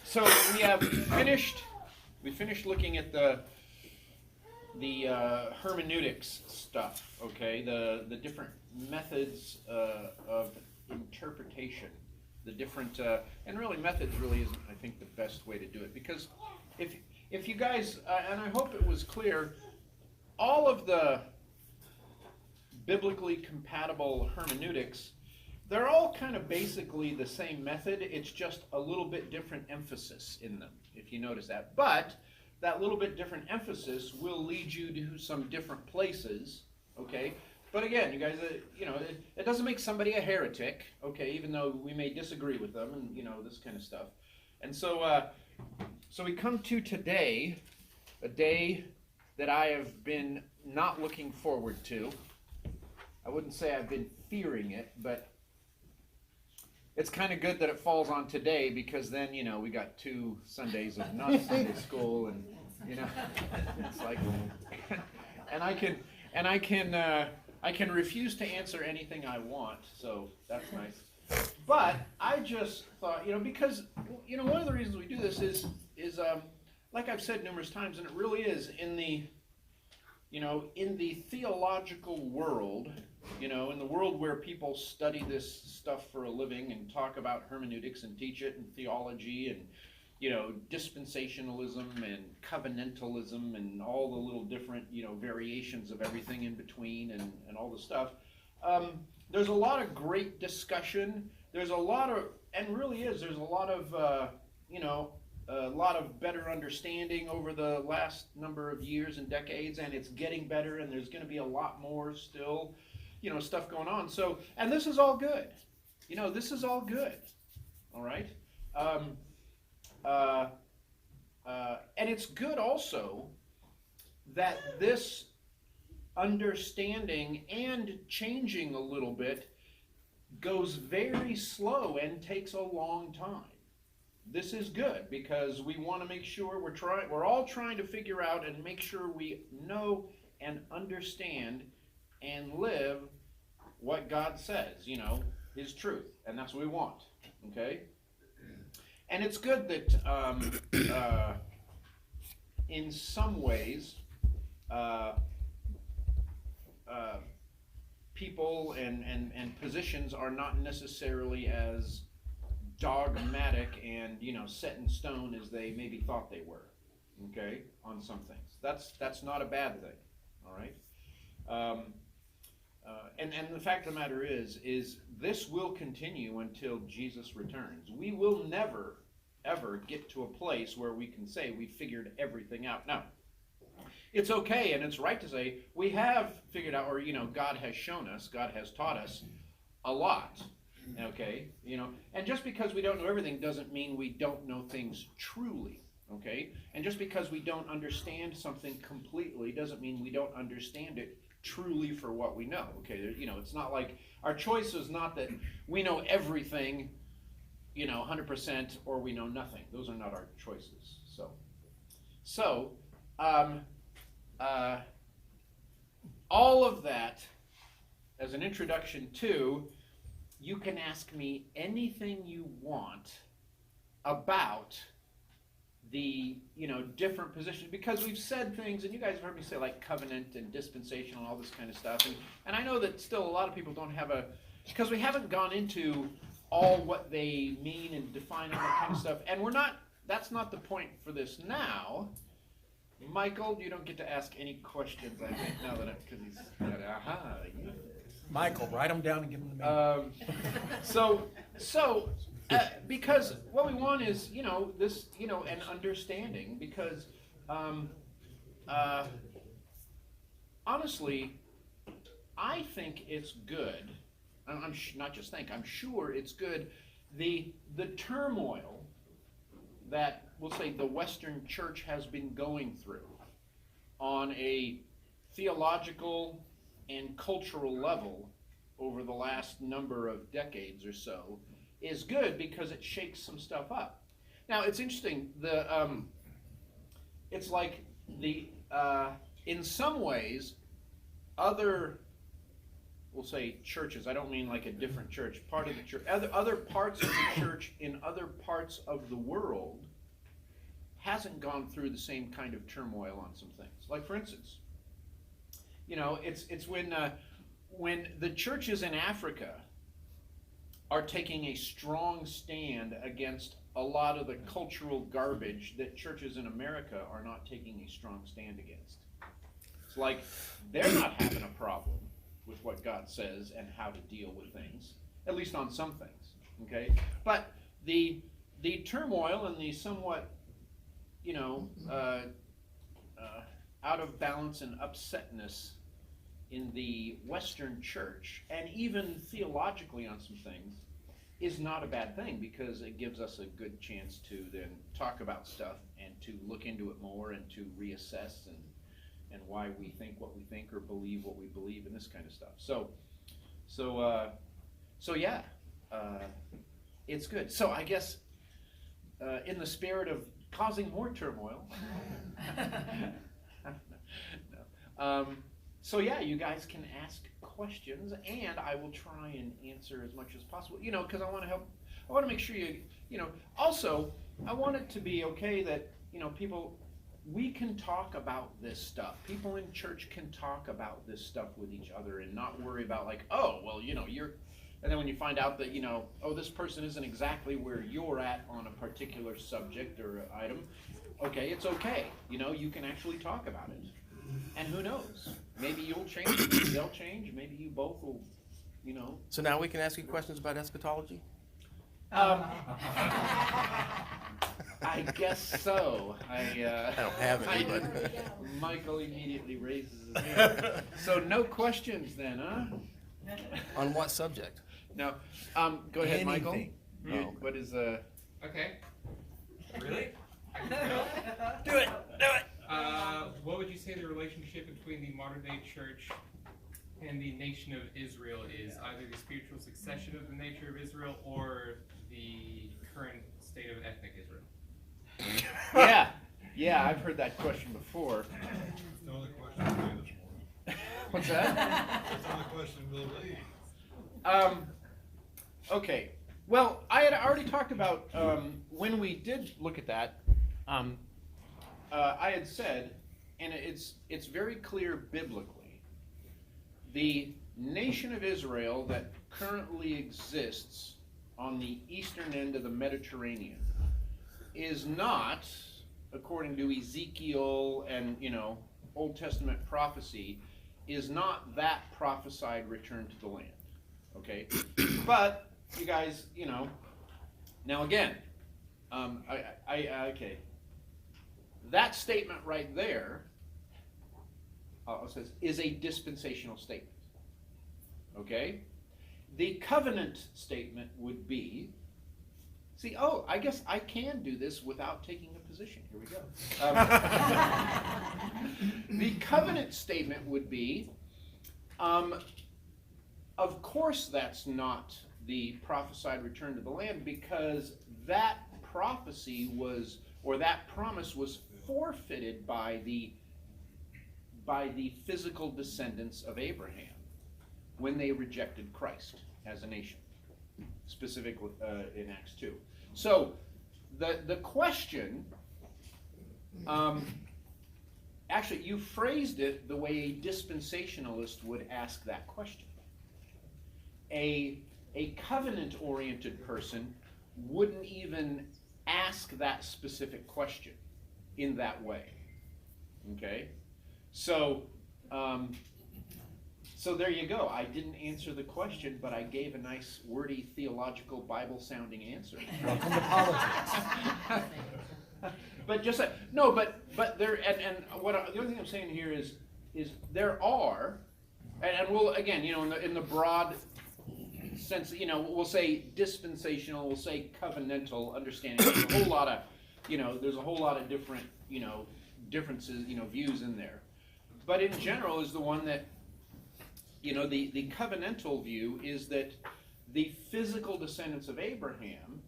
So we finished looking at the hermeneutics stuff, okay? The different methods of interpretation, the different and really methods really isn't, I think, the best way to do it, because if you guys and I hope it was clear, all of the biblically compatible hermeneutics, they're all kind of basically the same method. It's just a little bit different emphasis in them, if you notice that. But that little bit different emphasis will lead you to some different places, okay? But again, you guys, it doesn't make somebody a heretic, okay, even though we may disagree with them and, this kind of stuff. And so, so we come to today, a day that I have been not looking forward to. I wouldn't say I've been fearing it, but it's kind of good that it falls on today, because then, we got 2 Sundays of not Sunday school, and, it's like, and I can refuse to answer anything I want, so that's nice. But I just thought, because, one of the reasons we do this is like I've said numerous times, and it really is in the theological world, in the world where people study this stuff for a living and talk about hermeneutics and teach it and theology and, dispensationalism and covenantalism and all the little different, variations of everything in between and all the stuff. There's a lot of great discussion. There's a lot of, and really is, there's a lot of, a lot of better understanding over the last number of years and decades, and it's getting better, and there's going to be a lot more still, stuff going on. So, and this is all good. This is all good. All right? And it's good also that this understanding and changing a little bit goes very slow and takes a long time. This is good, because we want to make sure we're all trying to figure out and make sure we know and understand and live what God says, His truth, and that's what we want, okay? And it's good that in some ways people and positions are not necessarily as dogmatic and set in stone as they maybe thought they were, okay, on some things. That's not a bad thing, all right? And the fact of the matter is this will continue until Jesus returns. We will never, ever get to a place where we can say we figured everything out. Now, it's okay and it's right to say we have figured out, or, God has shown us, God has taught us a lot. Okay, and just because we don't know everything doesn't mean we don't know things truly, okay? And just because we don't understand something completely doesn't mean we don't understand it truly for what we know, okay? It's not like our choice is not that we know everything, 100%, or we know nothing. Those are not our choices. So, all of that as an introduction to, you can ask me anything you want about the, different positions, because we've said things, and you guys have heard me say like covenant and dispensational and all this kind of stuff, and I know that still a lot of people don't have because we haven't gone into all what they mean and define all that kind of stuff, and that's not the point for this now. Michael, you don't get to ask any questions, I think, now that because he's got, Michael, write them down and give them to me. Because what we want is, this, an understanding, because, honestly, I think it's good, I'm not just think, I'm sure it's good, the turmoil that, we'll say, the Western church has been going through on a theological and cultural level over the last number of decades or so is good, because it shakes some stuff up. Now, it's interesting, it's like in some ways, other we'll say churches, I don't mean like a different church, part of the church, other parts of the church in other parts of the world hasn't gone through the same kind of turmoil on some things. Like for instance, it's when the churches in Africa are taking a strong stand against a lot of the cultural garbage that churches in America are not taking a strong stand against. It's like they're not having a problem with what God says and how to deal with things, at least on some things, okay? But the turmoil and the somewhat, out of balance and upsetness in the Western church, and even theologically on some things, is not a bad thing, because it gives us a good chance to then talk about stuff and to look into it more and to reassess and why we think what we think or believe what we believe and this kind of stuff. So yeah, it's good. So I guess in the spirit of causing more turmoil, so yeah, you guys can ask questions, and I will try and answer as much as possible. Because I want to help. I want to make sure Also, I want it to be okay that people. We can talk about this stuff. People in church can talk about this stuff with each other and not worry about like, oh, well, you're, and then when you find out that, oh, this person isn't exactly where you're at on a particular subject or item, okay, it's okay. You can actually talk about it. And who knows? Maybe you'll change, maybe they'll change, maybe you both will, So now we can ask you questions about eschatology? I guess so. I don't have any, but Michael immediately raises his hand. So no questions then, huh? on what subject? No. Go ahead, Michael. Anything. You- What is Okay. Really? Do it! What would you say the relationship between the modern day church and the nation of Israel is? Either the spiritual succession of the nature of Israel or the current state of ethnic Israel? Yeah, I've heard that question before. That's the only question we'll read this morning. What's that? That's the only question we'll read. Okay. Well, I had already talked about when we did look at that. I had said, and it's very clear biblically, the nation of Israel that currently exists on the eastern end of the Mediterranean is not, according to Ezekiel and Old Testament prophecy, is not that prophesied return to the land. Okay, but you guys, now again, okay, that statement right there says is a dispensational statement. Okay, the covenant statement would be. See, I guess I can do this without taking a position. Here we go. The covenant statement would be, of course that's not the prophesied return to the land, because that prophecy was, or that promise was forfeited by the physical descendants of Abraham when they rejected Christ as a nation, specifically in Acts 2. So the question, actually you phrased it the way a dispensationalist would ask that question. A covenant-oriented person wouldn't even ask that specific question in that way. Okay? So there you go. I didn't answer the question, but I gave a nice, wordy, theological, Bible-sounding answer. Welcome to politics. But just like, no, but there, and what the only thing I'm saying here is there are, and we'll again, in the broad sense, we'll say dispensational, we'll say covenantal understanding. There's a whole lot of, there's a whole lot of different, differences, views in there. But in general is the one that, the covenantal view is that the physical descendants of Abraham,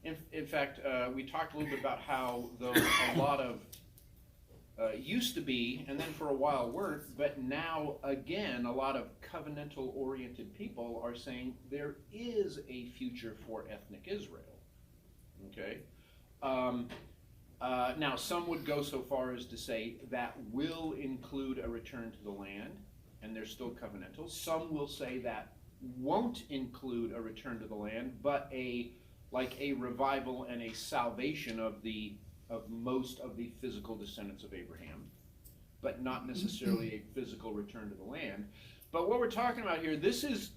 in fact, we talked a little bit about how a lot of used to be, and then for a while weren't, but now again, a lot of covenantal-oriented people are saying there is a future for ethnic Israel. Okay? Now, some would go so far as to say that will include a return to the land, and they're still covenantal. Some will say that won't include a return to the land, but a revival and a salvation of most of the physical descendants of Abraham, but not necessarily a physical return to the land. But what we're talking about here, this is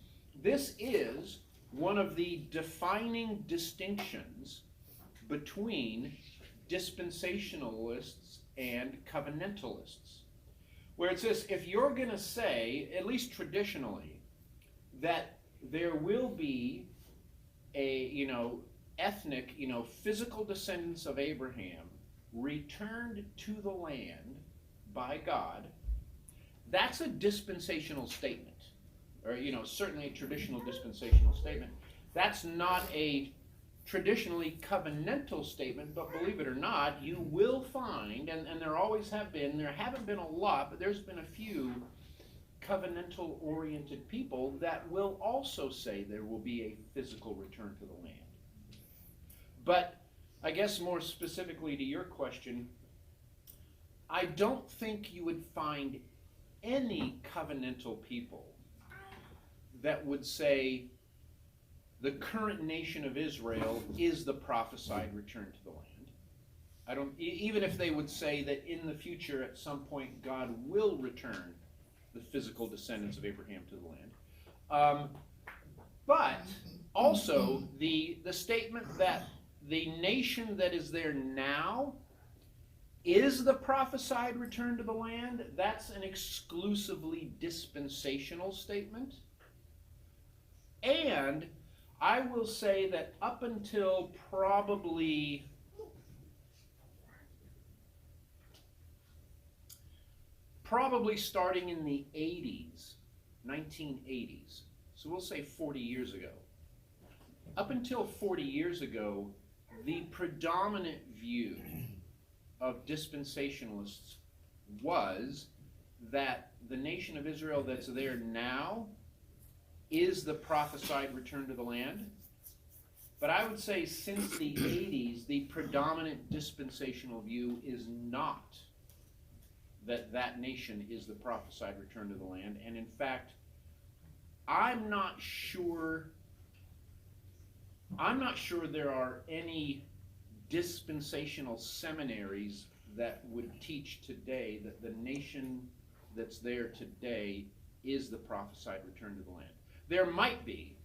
one of the defining distinctions between dispensationalists and covenantalists, where it says if you're going to say, at least traditionally, that there will be a ethnic, physical descendants of Abraham returned to the land by God, that's a dispensational statement, or certainly a traditional dispensational statement. That's not a traditionally covenantal statement, but believe it or not, you will find, and there always have been, there haven't been a lot, but there's been a few covenantal-oriented people that will also say there will be a physical return to the land. But I guess more specifically to your question, I don't think you would find any covenantal people that would say the current nation of Israel is the prophesied return to the land. Even if they would say that in the future at some point God will return the physical descendants of Abraham to the land. But also the statement that the nation that is there now is the prophesied return to the land, that's an exclusively dispensational statement. And I will say that up until probably starting in the 1980s, so we'll say 40 years ago. Up until 40 years ago, the predominant view of dispensationalists was that the nation of Israel that's there now is the prophesied return to the land. But I would say since the 80s, the predominant dispensational view is not that nation is the prophesied return to the land. And in fact, I'm not sure there are any dispensational seminaries that would teach today that the nation that's there today is the prophesied return to the land. There might be.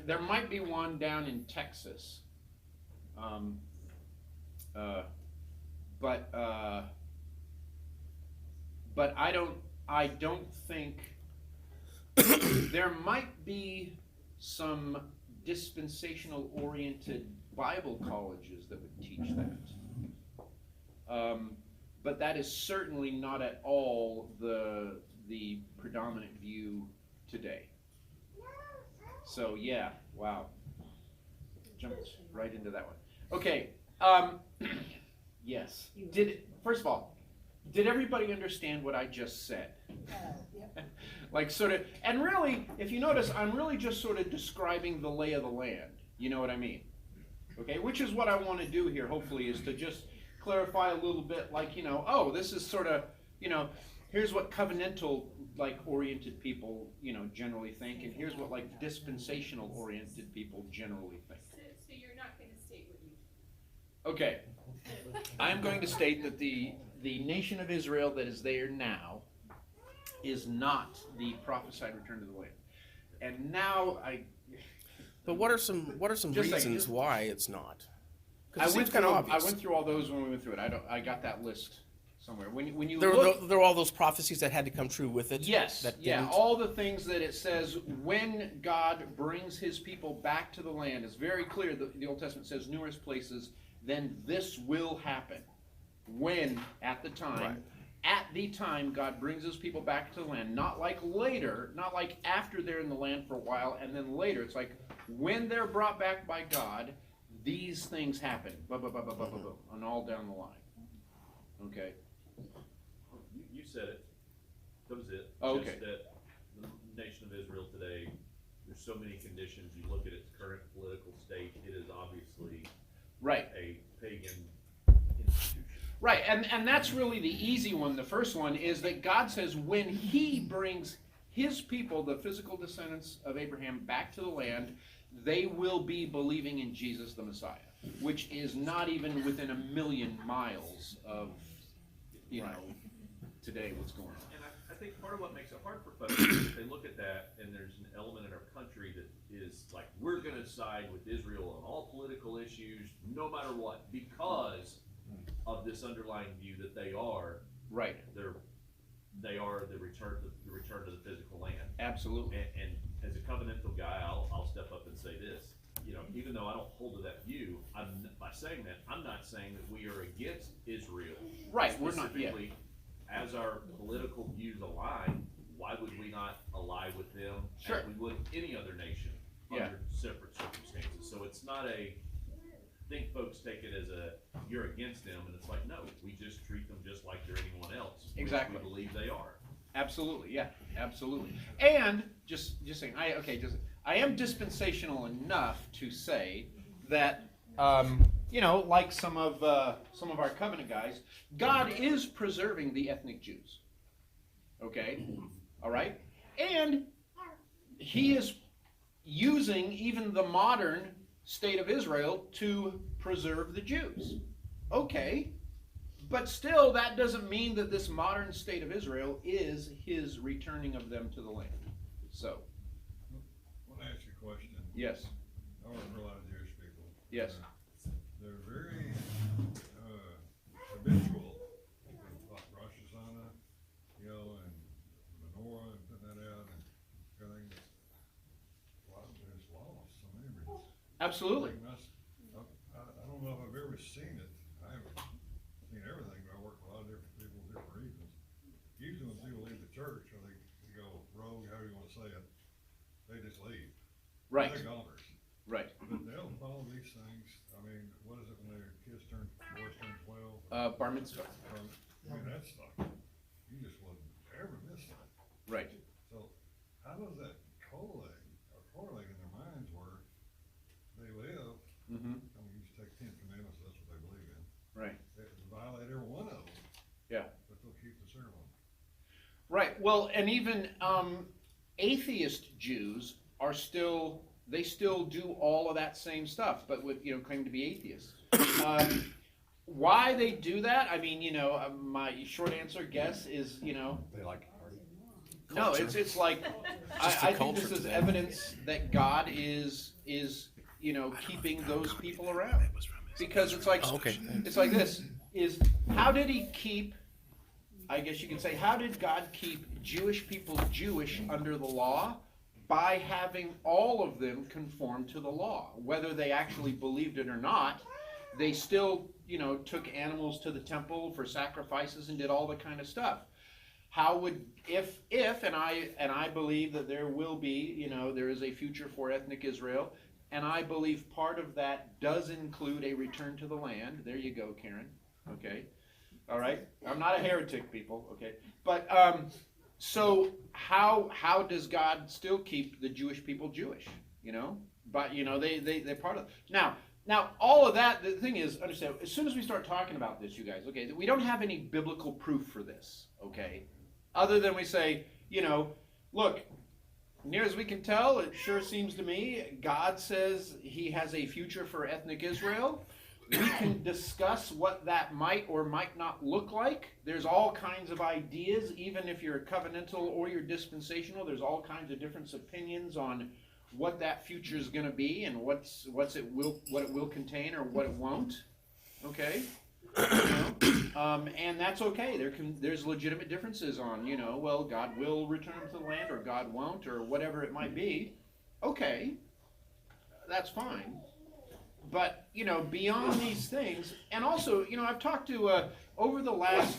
There might be one down in Texas. But I don't think there might be some dispensational oriented Bible colleges that would teach that. But that is certainly not at all the predominant view today. So yeah, wow. Jumped right into that one. Okay. Yes. First of all, did everybody understand what I just said? Yep. Like sort of, and really, if you notice, I'm really just sort of describing the lay of the land. You know what I mean? Okay, which is what I want to do here, hopefully, is to just clarify a little bit, like, oh, this is sort of, here's what covenantal, oriented people, generally think, and here's what, dispensational oriented people generally think. So you're not going to state what you... Okay. I'm going to state that the nation of Israel that is there now is not the prophesied return to the land. And now But what are some Just a reasons second. why it's not? 'Cause I it seems went kind of through. I obvious. went through all those when we went through it. I got that list somewhere. When you There look, were all those prophecies that had to come true with it. yes, That yeah, didn't. all the things that it says when God brings His people back to the land is very clear. The Old Testament says numerous places. Then this will happen when at the time. Right. At the time God brings His people back to the land, not like later, not like after they're in the land for a while and then later. It's like when they're brought back by God, these things happen, and all down the line. Okay. You said it. That was it. Oh, okay. Just that the nation of Israel today, there's so many conditions. You look at its current political state, it is obviously Right. a pagan institution. Right, and that's really the easy one. The first one is that God says when He brings His people, the physical descendants of Abraham, back to the land, they will be believing in Jesus the Messiah, which is not even within 1,000,000 miles of, you know, today what's going on. And I think part of what makes it hard for folks is they look at that and there's an element in our country that is like, we're gonna side with Israel on all political issues, no matter what, because of this underlying view that they are Right, the return to the physical land. absolutely. And as a covenantal guy, I'll step up and say this, you know, even though I don't hold to that view, by saying that, I'm not saying that we are against Israel. Right, we're not yet. Specifically, as our political views align, why would we not ally with them Sure. as we would any other nation Yeah. under separate circumstances? So it's not I think folks take it as you're against them, and it's like, no, we just treat them just like they're anyone else. which Exactly. we believe they are. Absolutely, yeah, absolutely. And just saying, I am dispensational enough to say that, you know, like some of our covenant guys, God is preserving the ethnic Jews. Okay, all right, and He is using even the modern state of Israel to preserve the Jews. Okay. But still, that doesn't mean that this modern state of Israel is His returning of them to the land. So, I want to ask you a question. yes, I work for a lot of Jewish people. yes, They're very habitual with like Rosh Hashanah, you know, and menorah and putting that out and everything. A lot of it is lost, so many reasons. absolutely. I don't know if I've ever seen it. I haven't seen everything, but I work with a lot of different people with different reasons. Usually when people leave the church, or they go rogue, however you wanna say it, they just leave. Right, They're goners. right. But they'll follow these things. I mean, what is it when their boys turn 12? Bar mitzvah. I mean, that stuff, you just wouldn't ever miss that. Right. So how does that correlate in their minds where they live? Mm-hmm. I mean, you just take 10 commandments, that's what they believe in. Right. They violate every one of them. Yeah. But they'll keep the ceremony. Right. Well, and even atheist Jews are still do all of that same stuff, but with, you know, claim to be atheists. Why they do that? I mean, you know, my short answer guess is, you know, They like party. no, it's like Just the I think culture this is to them. evidence that God is you know, keeping those people around, because it's like Oh, okay. it's like this is how did He keep? I guess you could say, how did God keep Jewish people Jewish under the law? By having all of them conform to the law. Whether they actually believed it or not, they still, you know, took animals to the temple for sacrifices and did all the kind of stuff. How would, if and I believe that there will be, you know, there is a future for ethnic Israel, and I believe part of that does include a return to the land. There you go, Karen. Okay. All right. I'm not a heretic, people. Okay. But so how does God still keep the Jewish people Jewish? You know, but you know they're part of it. Now all of that. The thing is, understand. As soon as we start talking about this, you guys, okay, we don't have any biblical proof for this. Okay, other than we say, you know, look. Near as we can tell, it sure seems to me God says He has a future for ethnic Israel. We can discuss what that might or might not look like. There's all kinds of ideas, even if you're a covenantal or you're dispensational. There's all kinds of different opinions on what that future is going to be and what it will contain or what it won't. Okay, and that's okay. There's legitimate differences on, you know, well, God will return to the land or God won't or whatever it might be. Okay, that's fine. But, you know, beyond these things, and also, you know, I've talked to, over the last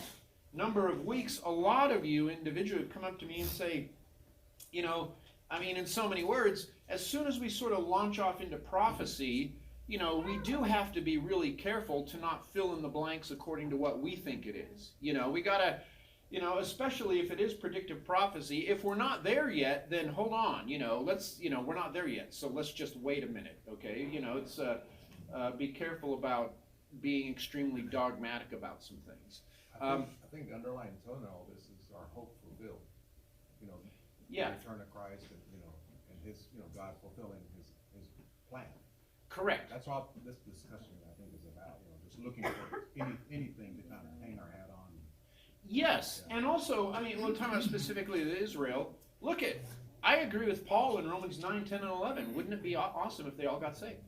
number of weeks, a lot of you individually have come up to me and say, you know, I mean, in so many words, as soon as we sort of launch off into prophecy, you know, we do have to be really careful to not fill in the blanks according to what we think it is. You know, we gotta, you know, especially if it is predictive prophecy, if we're not there yet, then hold on, you know, we're not there yet, so let's just wait a minute, okay? You know, it's, be careful about being extremely dogmatic about some things. I think the underlying tone of all this is our hope fulfilled. You know, Yeah. the return of Christ and, you know, and his, you know, God fulfilling his plan. Correct. That's all this discussion, I think, is about, you know, just looking for anything to kind of hang our hat on. Yes, and also, I mean, we're talking about specifically to Israel. Look at, I agree with Paul in Romans 9, 10, and 11. Wouldn't it be awesome if they all got saved?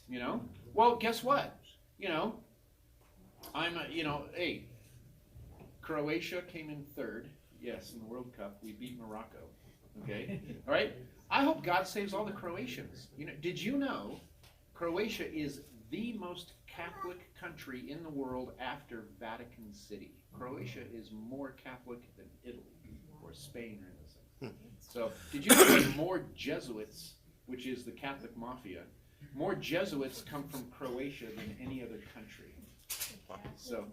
You know? Well, guess what? You know, you know, hey, Croatia came in third. Yes, in the World Cup, we beat Morocco. Okay? All right? I hope God saves all the Croatians. You know, did you know Croatia is the most Catholic country in the world after Vatican City? Croatia is more Catholic than Italy or Spain or anything. So, did you know that more Jesuits, which is the Catholic mafia, more Jesuits come from Croatia than any other country? So,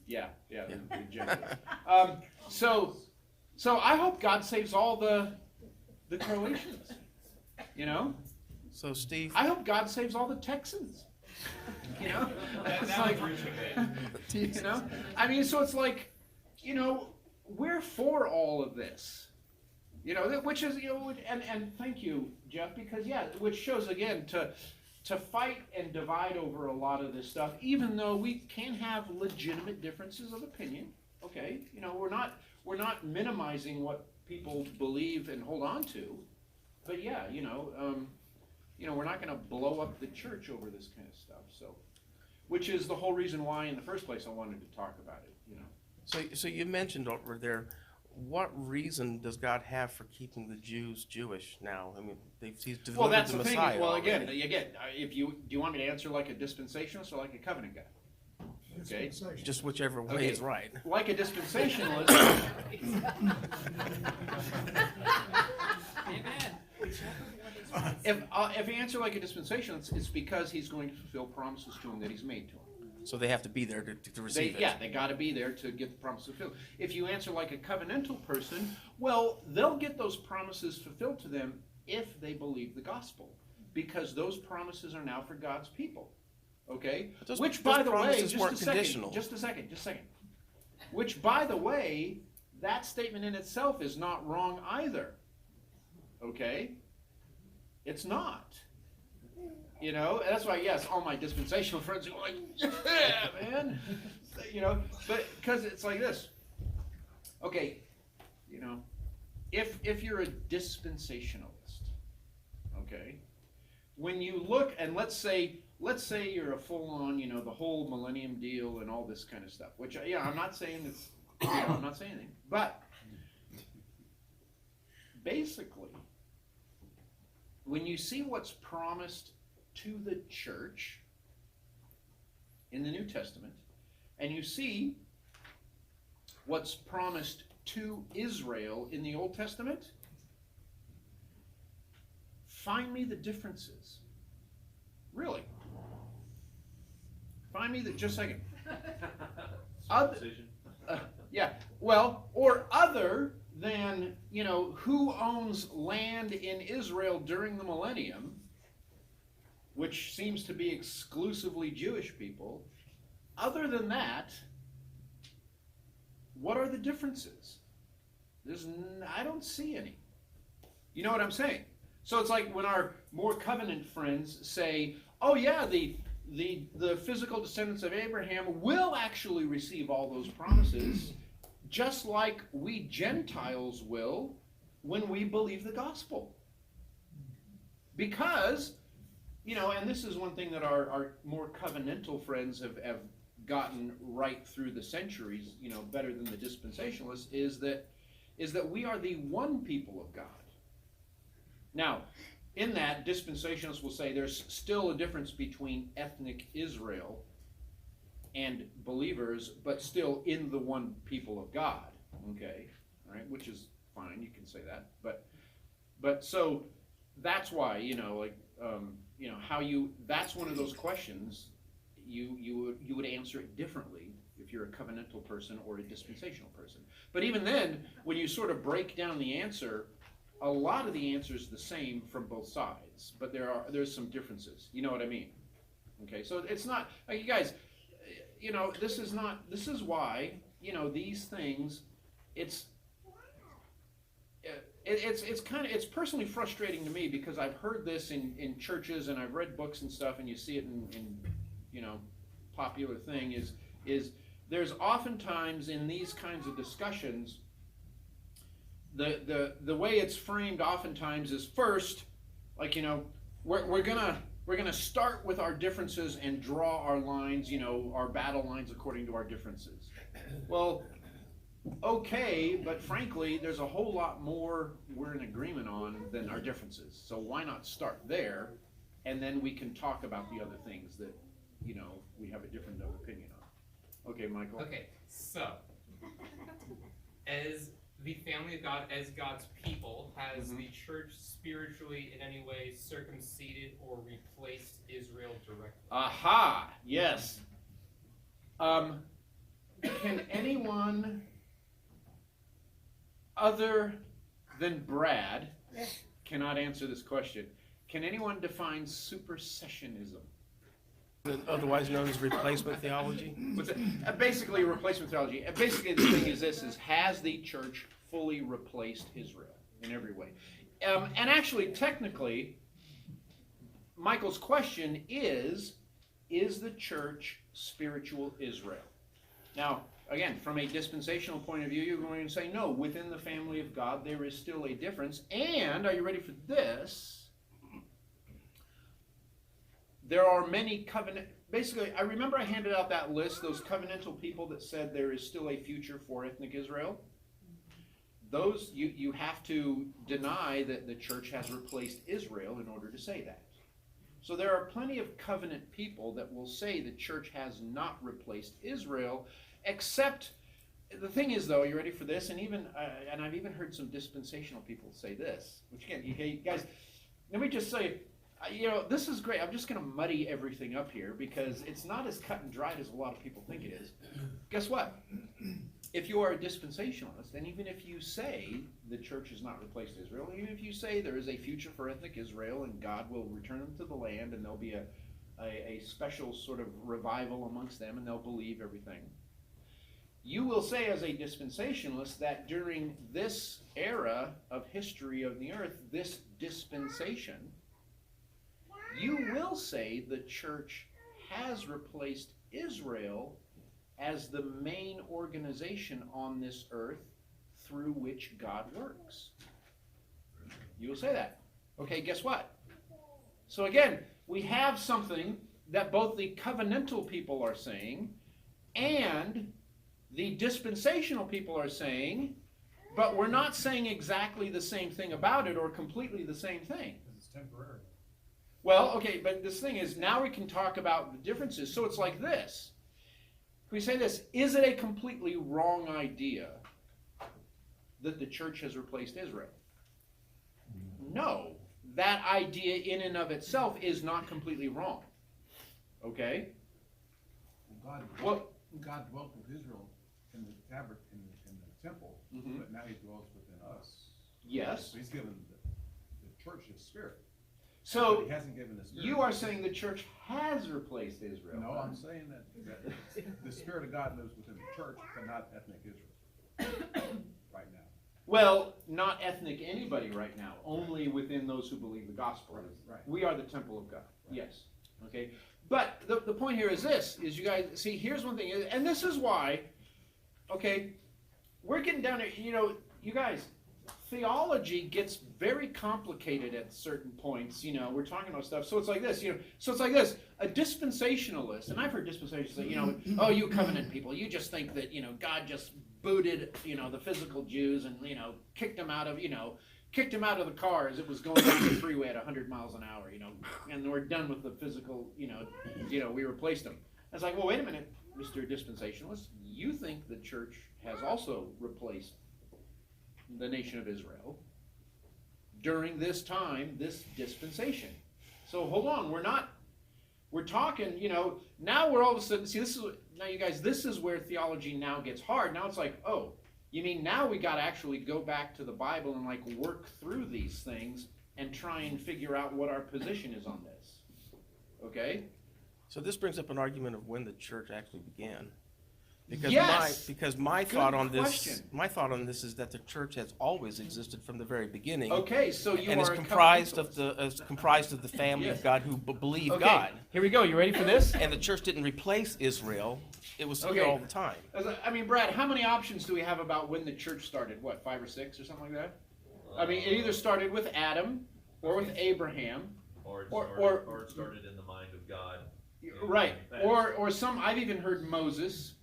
yeah, the Jesuits. So I hope God saves all the Croatians. You know, So Steve, I hope God saves all the Texans. You know, That It's was like, rich a bit. you know, I mean, so it's like, you know, we're for all of this. You know, which is, you know, and thank you, Jeff, because yeah, which shows again to fight and divide over a lot of this stuff, even though we can have legitimate differences of opinion. Okay, you know, we're not minimizing what people believe and hold on to, but yeah, you know, we're not going to blow up the church over this kind of stuff. So, which is the whole reason why, in the first place, I wanted to talk about it. You know. so you mentioned over there, what reason does God have for keeping the Jews Jewish now? I mean, he's devoted Well, that's the the thing. Messiah. Well, already. again, do you want me to answer like a dispensationalist or like a covenant guy? Okay. Just whichever way Okay. is right. Like a dispensationalist. If you answer like a dispensationalist, it's because he's going to fulfill promises to him that he's made to him. So they have to be there to receive it. Yeah, they got to be there to get the promise fulfilled. If you answer like a covenantal person, well, they'll get those promises fulfilled to them if they believe the gospel, because those promises are now for God's people. Okay? But those- Which, those by the way, promises just weren't a second, conditional. just a second. Which, by the way, that statement in itself is not wrong either. Okay? It's not. You know, that's why, yes, all my dispensational friends are like, yeah, man. You know, but because it's like this. Okay, you know, if you're a dispensationalist, okay, when you look, and let's say you're a full-on, you know, the whole millennium deal and all this kind of stuff, which, yeah, I'm not saying it's, you know, I'm not saying anything, but basically, when you see what's promised to the church in the New Testament, and you see what's promised to Israel in the Old Testament, find me the differences. Really. Find me just a second. Circumcision. Yeah, well, or other than, you know, who owns land in Israel during the millennium, which seems to be exclusively Jewish people. Other than that, what are the differences? I don't see any. You know what I'm saying? So it's like when our more covenant friends say, oh yeah, the physical descendants of Abraham will actually receive all those promises, just like we Gentiles will when we believe the gospel. Because, you know, and this is one thing that our more covenantal friends have gotten right through the centuries, you know, better than the dispensationalists, is that we are the one people of God. Now, in that, dispensationalists will say there's still a difference between ethnic Israel and believers, but still in the one people of God. Okay, all right, which is fine. You can say that, but so that's why, you know, like you know, that's one of those questions, you would answer it differently if you're a covenantal person or a dispensational person. But even then, when you sort of break down the answer, a lot of the answer is the same from both sides, but there's some differences. You know what I mean? Okay, so it's not, like, you guys, you know, this is why, you know, these things, it's personally frustrating to me, because I've heard this in churches, and I've read books and stuff, and you see it in you know, popular thing is there's oftentimes in these kinds of discussions, the way it's framed oftentimes is, first, like, you know, we're gonna start with our differences and draw our lines, you know, our battle lines according to our differences. Well, okay, but frankly, there's a whole lot more we're in agreement on than our differences. So why not start there, and then we can talk about the other things that, you know, we have a different opinion on. Okay, Michael? Okay, so, as the family of God, as God's people, has the church spiritually in any way circumcised or replaced Israel directly? Aha, yes. Can anyone other than Brad cannot answer this question? Can anyone define supersessionism? Otherwise known as replacement theology? What's it? Basically, replacement theology. Basically, the thing is this: has the church fully replaced Israel in every way? And actually, technically, Michael's question is the church spiritual Israel? Now, again, from a dispensational point of view, you're going to say, no, within the family of God, there is still a difference. And, are you ready for this? There are many basically, I remember I handed out that list, those covenantal people that said there is still a future for ethnic Israel. Those, you have to deny that the church has replaced Israel in order to say that. So there are plenty of covenant people that will say the church has not replaced Israel, except, the thing is, though, are you ready for this? And even, and I've even heard some dispensational people say this, which again, you guys, let me just say, you know, this is great. I'm just going to muddy everything up here because it's not as cut and dried as a lot of people think it is. Guess what? If you are a dispensationalist, and even if you say the church has not replaced Israel, even if you say there is a future for ethnic Israel and God will return them to the land and there'll be a special sort of revival amongst them and they'll believe everything, you will say as a dispensationalist that during this era of history of the earth, this dispensation, you will say the church has replaced Israel as the main organization on this earth through which God works. You will say that. Okay, guess what? So again, we have something that both the covenantal people are saying and the dispensational people are saying, but we're not saying exactly the same thing about it or completely the same thing. Because it's temporary. Well, okay, but this thing is, now we can talk about the differences. So it's like this. We say this: is it a completely wrong idea that the church has replaced Israel? No. That idea in and of itself is not completely wrong. Okay? God dwelt with Israel in the tabernacle, in the temple, but now he dwells within us. Yes. So he's given the church his spirit. So but he hasn't given the spirit. you are saying the church has replaced Israel. No, I'm saying that the spirit of God lives within the church, but not ethnic Israel right now. Well, not ethnic anybody right now, only within those who believe the gospel. Right. We are the temple of God. Right. Yes. Okay. But the point here is this, is you guys, see, here's one thing, and this is why, okay, we're getting down to, you know, you guys, theology gets very complicated at certain points, you know, we're talking about stuff, so it's like this, you know, so it's like this, a dispensationalist, and I've heard dispensationalists say, you know, oh, you covenant people, you just think that, you know, God just booted, you know, the physical Jews and, you know, kicked them out of the car as it was going down the freeway at 100 miles an hour, you know, and we're done with the physical, you know, we replaced them. I was like, well, wait a minute, Mr. Dispensationalist, you think the church has also replaced the nation of Israel during this time, this dispensation. So hold on, we're talking, now we're all of a sudden, see, now you guys, this is where theology now gets hard. Now it's like, oh, you mean now we got to actually go back to the Bible and like work through these things and try and figure out what our position is on this. Okay? So this brings up an argument of when the church actually began. Because Yes! my Good thought on this, question. my thought on this is that the church has always existed from the very beginning. Okay, so you And are is a comprised covenantalist. of the family Yes. of God who believe Okay, God. here we go. You ready for this? And the church didn't replace Israel. It was here Okay. all the time. I mean, Brad, how many options do we have about when the church started? What, 5 or 6 or something like that? I mean, it either started with Adam or with Abraham. Or it Or- started, or- or it started in the mind of God. Right. Fast. Or some, I've even heard Moses,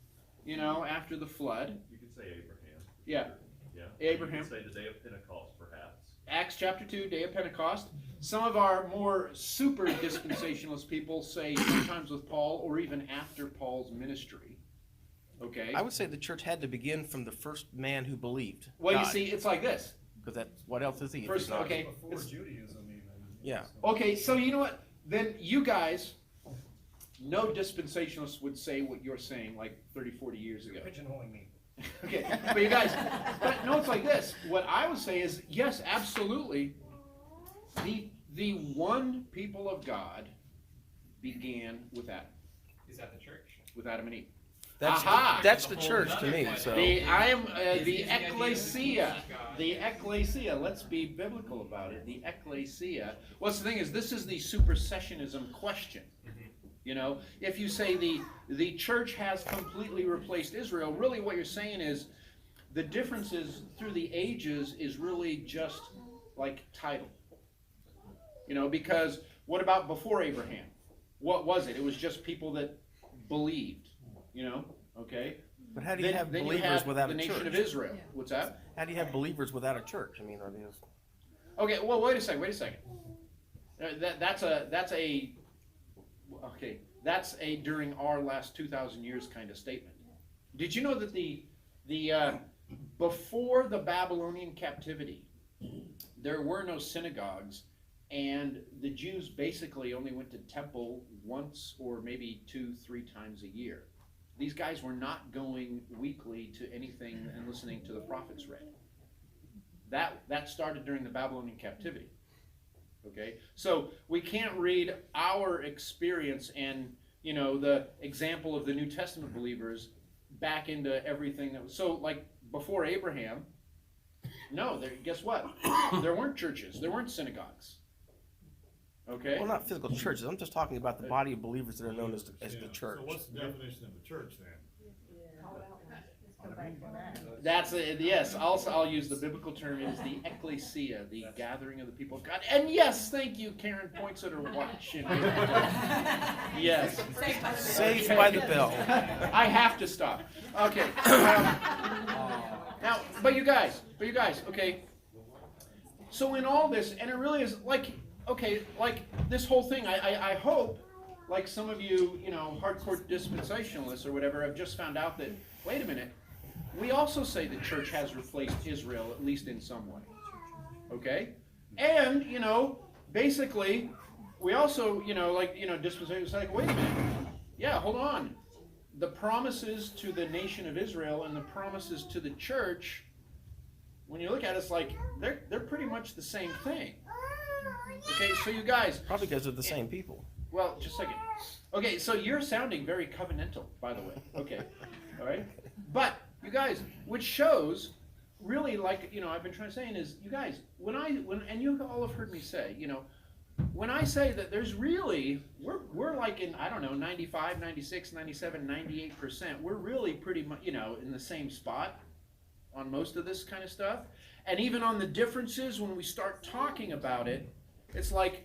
after the flood. You could say Abraham. Yeah. Yeah. Abraham. You could say the day of Pentecost, perhaps. Acts chapter 2, day of Pentecost. Some of our more super dispensationalist people say sometimes with Paul or even after Paul's ministry. Okay? I would say the church had to begin from the first man who believed. Well, you God. see, it's like this. Because what else is he? if First, he's not? okay. Before it's- Judaism even. Yeah. Okay, so you know what? Then you guys, no dispensationalists would say what you're saying like 30, 40 years ago. Pigeonholing me. Okay, but you guys, but no, it's like this. What I would say is, yes, absolutely. The one people of God began with Adam, Is that the church? with Adam and Eve. That's, Aha! that's the church to me. So The Is the idea of the ecclesia. God. The ecclesia. Let's be biblical about it. The ecclesia. What's the thing is, this is the supersessionism question. If you say the church has completely replaced Israel, really what you're saying is the differences through the ages is really just like title. Because what about before Abraham? What was it? It was just people that believed, okay? But how do you have then you believers had without the a nation church? of Israel. What's that? How do you have believers without a church? I mean, are these? Okay, well, wait a second. That's a during our last 2,000 years kind of statement. Did you know that the before the Babylonian captivity, there were no synagogues, and the Jews basically only went to temple once or maybe 2-3 times a year. These guys were not going weekly to anything and listening to the prophets read. That started during the Babylonian captivity. Okay, so we can't read our experience and the example of the New Testament believers back into everything that was so like before Abraham. No, guess what? There weren't churches, there weren't synagogues. Okay, Well, not physical churches. I'm just talking about the body of believers that are known as the Yeah, church. So what's the definition of the church then? that's yes. Also, I'll use the biblical term is the ecclesia, the gathering of the people of God. And yes, thank you. Karen points at her watch. Yes. Saved by the bell. I have to stop. Okay. Now, but you guys, okay. So in all this, and it really is like, okay, like this whole thing, I hope, like some of you, hardcore dispensationalists or whatever, have just found out that, wait a minute, we also say the church has replaced Israel, at least in some way. Okay? And, basically, we also, dispensationalists like, wait a minute, yeah, hold on. The promises to the nation of Israel and the promises to the church, when you look at it, it's like they're pretty much the same thing. Okay, so you guys, Probably because they're the same people. well, just a second. Okay, so you're sounding very covenantal, by the way. Okay, all right. But you guys, which shows, really, like I've been trying to say is, you guys, when and you all have heard me say, when I say that there's really, we're like in, I don't know, 95, 96, 97, 98%. We're really pretty much, in the same spot on most of this kind of stuff. And even on the differences, when we start talking about it, it's like,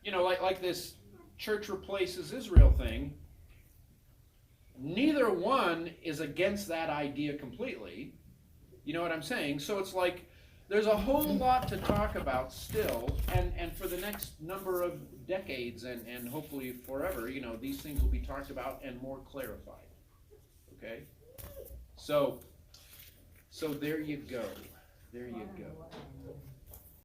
like this church replaces Israel thing. Neither one is against that idea completely. You know what I'm saying? So it's like, there's a whole lot to talk about still, and for the next number of decades, and hopefully forever, these things will be talked about and more clarified. Okay? So there you go. There you go.